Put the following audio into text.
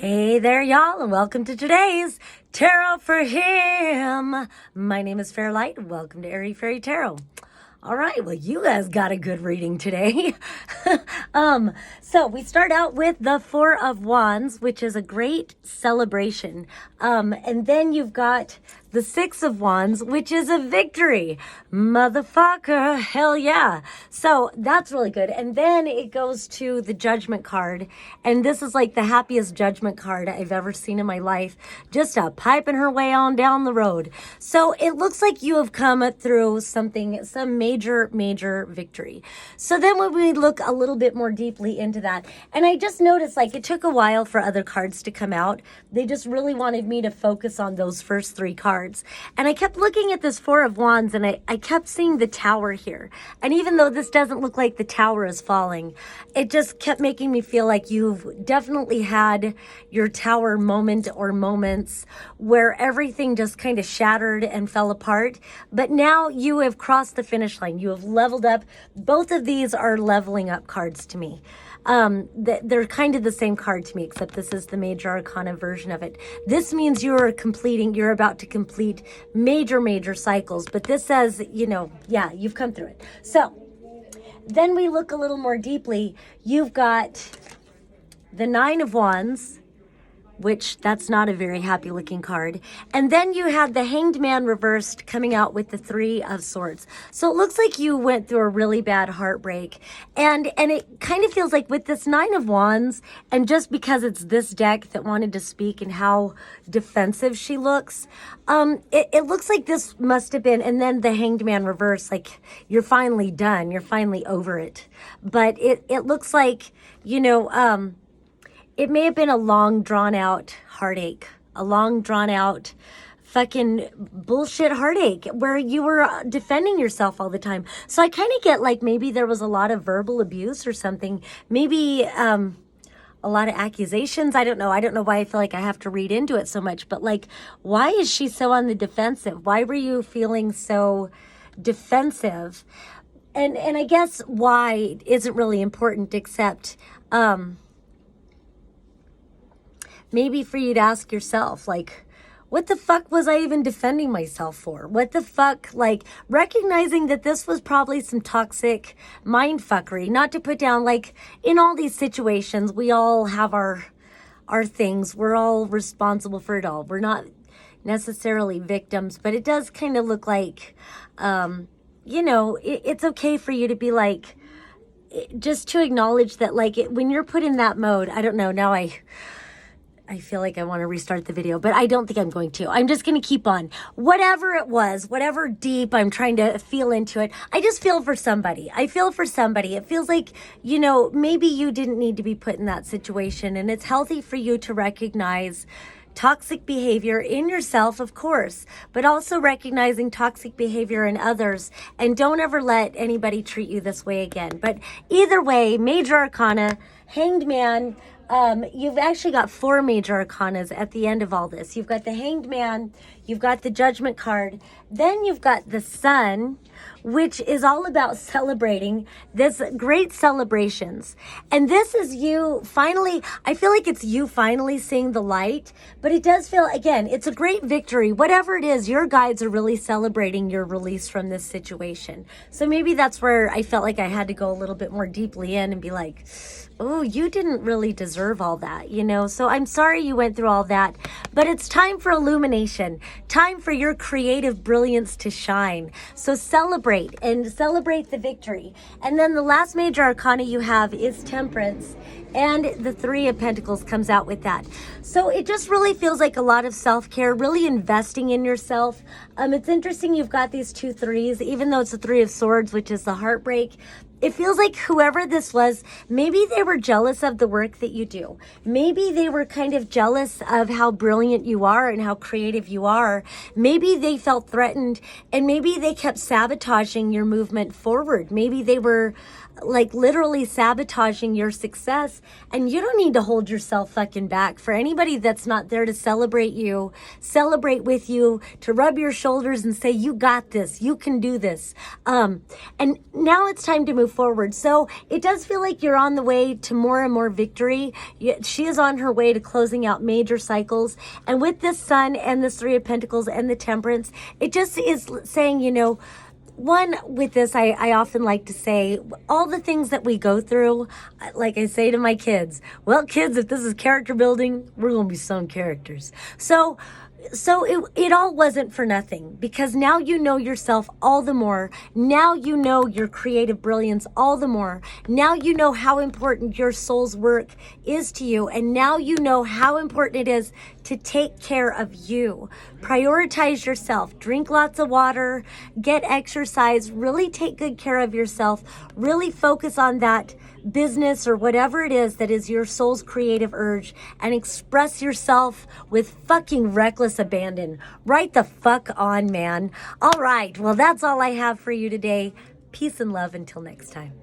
Hey there, y'all, and welcome to today's Tarot for Him. My name is Fairlight, and welcome to Airy Fairy Tarot. All right, well, you guys got a good reading today. So we start out with the Four of Wands, which is a great celebration. And then you've got the Six of Wands, which is a victory. Motherfucker, hell yeah. So that's really good. And then it goes to the Judgment card. And this is like the happiest Judgment card I've ever seen in my life. Just a piping her way on down the road. So it looks like you have come through some major victory. So then when we look a little bit more deeply into that, and I just noticed like it took a while for other cards to come out. They just really wanted me to focus on those first three cards. And I kept looking at this Four of Wands and I kept seeing the Tower here. And even though this doesn't look like the Tower is falling, it just kept making me feel like you've definitely had your Tower moment or moments where everything just kind of shattered and fell apart. But now you have crossed the finish line. You have leveled up. Both of these are leveling up cards to me. They're kind of the same card to me, except this is the Major Arcana version of it. This means you're about to complete major cycles, but this says, yeah, you've come through it. So then we look a little more deeply. You've got the Nine of Wands, which that's not a very happy looking card. And then you had the Hanged Man reversed coming out with the Three of Swords. So it looks like you went through a really bad heartbreak. And it kind of feels like with this Nine of Wands, and just because it's this deck that wanted to speak and how defensive she looks, it looks like this must have been, and then the Hanged Man reversed, like you're finally done, you're finally over it. But it looks like, it may have been a long drawn out heartache, a long drawn out fucking bullshit heartache where you were defending yourself all the time. So I kind of get like maybe there was a lot of verbal abuse or something, maybe a lot of accusations. I don't know why I feel like I have to read into it so much, but like, why is she so on the defensive? Why were you feeling so defensive? And I guess why isn't really important, except maybe for you to ask yourself, like, what the fuck was I even defending myself for? What the fuck, like, recognizing that this was probably some toxic mind fuckery, not to put down, like, in all these situations, we all have our things. We're all responsible for it all. We're not necessarily victims, but it does kind of look like, it's okay for you to be like, just to acknowledge that, like, when you're put in that mode, I don't know, now I feel like I want to restart the video, but I don't think I'm going to. I'm just going to keep on. Whatever it was, whatever deep I'm trying to feel into it, I just feel for somebody. I feel for somebody. It feels like, maybe you didn't need to be put in that situation, and it's healthy for you to recognize toxic behavior in yourself, of course, but also recognizing toxic behavior in others, and don't ever let anybody treat you this way again. But either way, Major Arcana, Hanged Man, you've actually got four Major Arcanas at the end of all this. You've got the Hanged Man, you've got the Judgment card, then you've got the Sun, which is all about celebrating this great celebrations. And this is you finally, I feel like it's you finally seeing the light, but it does feel, again, it's a great victory. Whatever it is, your guides are really celebrating your release from this situation. So maybe that's where I felt like I had to go a little bit more deeply in and be like, oh, you didn't really deserve all that, So I'm sorry you went through all that, but it's time for illumination, time for your creative brilliance to shine. So celebrate the victory. And then the last Major Arcana you have is Temperance, and the Three of Pentacles comes out with that. So it just really feels like a lot of self-care, really investing in yourself. It's interesting you've got these two threes, even though it's the Three of Swords, which is the heartbreak. It feels like whoever this was, maybe they were jealous of the work that you do. Maybe they were kind of jealous of how brilliant you are and how creative you are. Maybe they felt threatened, and maybe they kept sabotaging your movement forward. Maybe they were like literally sabotaging your success, and you don't need to hold yourself fucking back. For anybody that's not there to celebrate you, celebrate with you, to rub your shoulders and say, you got this, you can do this. And now it's time to move forward. So it does feel like you're on the way to more and more victory. She is on her way to closing out major cycles. And with this Sun and this Three of Pentacles and the Temperance, it just is saying, you know, one, with this, I often like to say, all the things that we go through, like I say to my kids, well, kids, if this is character building, we're going to be some characters. So it all wasn't for nothing, because now you know yourself all the more. Now you know your creative brilliance all the more. Now you know how important your soul's work is to you. And now you know how important it is to take care of you. Prioritize yourself. Drink lots of water. Get exercise. Really take good care of yourself. Really focus on that business or whatever it is that is your soul's creative urge, and express yourself with fucking reckless abandon. Right the fuck on, man. All right. Well, that's all I have for you today. Peace and love until next time.